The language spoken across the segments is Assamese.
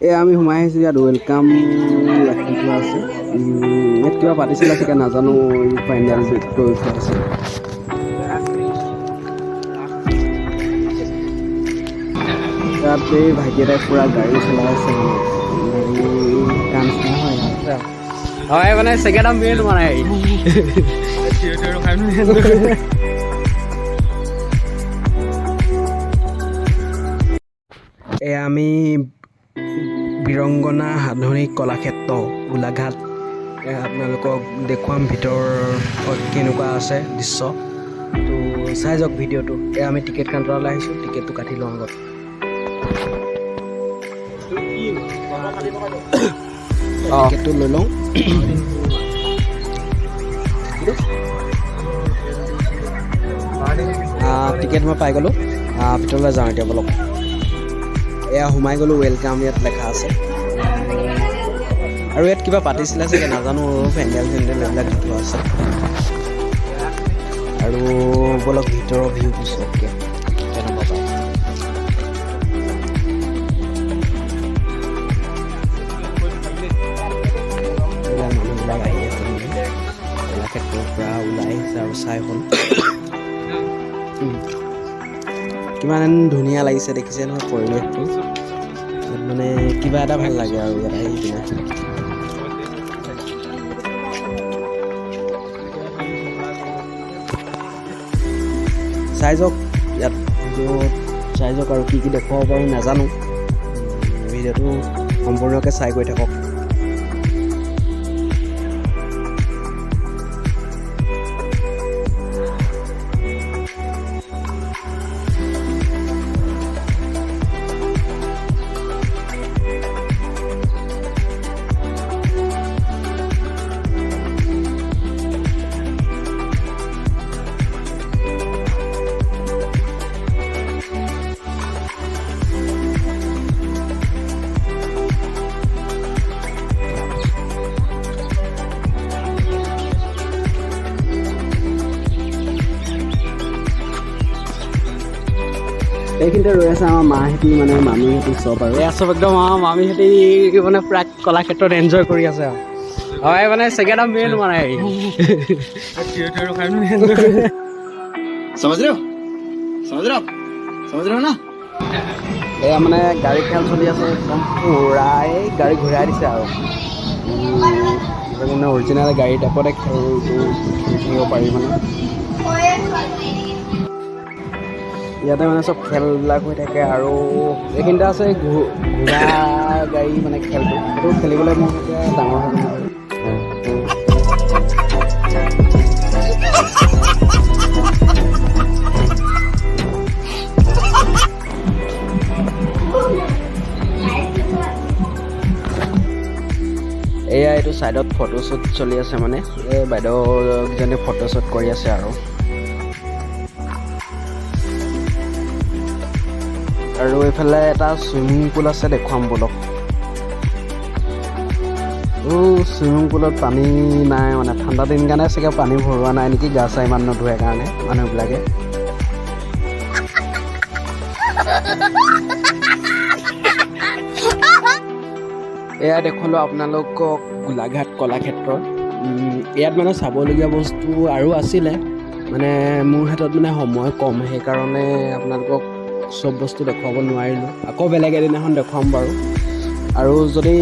আমি সোমাই আহিছোঁ ইয়াত ৱেলকাম ৰাখি থোৱা আছে ইয়াত কিবা পাতিছিলে চাগে নাজানো ফাইনেল কৰি থোৱা আছে তাত এই ভাইটি এটাই পুৰা গাড়ী চলাই আছে গান চলা হয় মানে ছেকেণ্ড মেইন মানে আমি বিৰংগনা হাধনি কলাক্ষেত্ৰ গোলাঘাট আপোনালোকক দেখুৱাম ভিতৰত কেনেকুৱা আছে দৃশ্য তো চাই যাওক ভিডিঅ'টো আমি টিকেট কাউণ্টাৰলৈ আহিছোঁ টিকেটটো কাটি লওঁ আগত টিকেটটো লৈ লওঁ টিকেট মই পাই গ'লোঁ ভিতৰলৈ যাওঁ এতিয়া বলক এয়া সোমাই গ'লোঁ ৱেলকাম ইয়াত লেখা আছে আৰু ইয়াত কিবা পাতিছিলে চাগে নাজানো পেণ্ডেল এইবিলাক থোৱা আছে আৰু বলক ভিতৰৰ ভিউ পিছতকৈ কেনেকুৱা পায় মানুহবিলাক আহি আছে কলাক্ষেত্ৰৰ পৰা ওলাই আহিছে আৰু চাই হ'ল কিমান ধুনীয়া লাগিছে দেখিছে নহয় পৰিৱেশটো মানে কিবা এটা ভাল লাগে আৰু ইয়াত আহি কিনে চাই যাওক ইয়াত ভিডিঅ'ত চাই যাওক আৰু কি কি দেখুৱাব পাৰোঁ নাজানো ভিডিঅ'টো সম্পূৰ্ণকৈ চাই গৈ থাকক এইখিনিতে ৰৈ আছে আমাৰ মাহঁতি মানে মামীহঁতি চব আৰু এয়া চব একদম আমাৰ মামীহঁতি মানে পুৰা কলাক্ষেত্ৰত এনজয় কৰি আছে আৰু হয় মানে ছেকেণ্ড মেইন মানে এয়া মানে গাড়ী খেল চলি আছে একদম পুৰাই গাড়ী ঘূৰাই দিছে আৰু মানে অৰিজিনেল গাড়ী টাইপতে খেলটো খেলিব পাৰি মানে ইয়াতে মানে চব খেলবিলাক হৈ থাকে আৰু এইখিনিতে আছে ঘোঁৰা গাড়ী মানে খেলটো সেইটো খেলিবলৈ মোৰ এতিয়া ডাঙৰ হ'ব নোৱাৰে এয়া এইটো ছাইডত ফটোশ্বুট চলি আছে মানে এই বাইদেউজনে ফটোশ্বুট কৰি আছে আৰু এইফালে এটা চুইমিং পুল আছে দেখুৱাম বলক চুইমিং পুলত পানী নাই মানে ঠাণ্ডা দিন কাৰণে চাগে পানী ভৰোৱা নাই নেকি গা চা ইমান নোধোৱে কাৰণে মানুহবিলাকে এয়া দেখুৱালোঁ আপোনালোকক গোলাঘাট কলাক্ষেত্ৰৰ ইয়াত মানে চাবলগীয়া বস্তু আৰু আছিলে মানে মোৰ হাতত মানে সময় কম সেইকাৰণে আপোনালোকক চব বস্তু দেখুৱাব নোৱাৰিলোঁ আকৌ বেলেগ এদিনাখন দেখুৱাম বাৰু আৰু যদি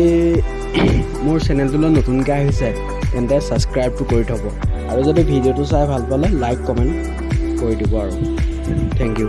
মোৰ চেনেলটোলৈ নতুনকৈ আহিছে তেন্তে ছাবস্ক্ৰাইবটো কৰি থ'ব আৰু যদি ভিডিঅ'টো চাই ভাল পালে লাইক কমেণ্ট কৰি দিব আৰু থেংক ইউ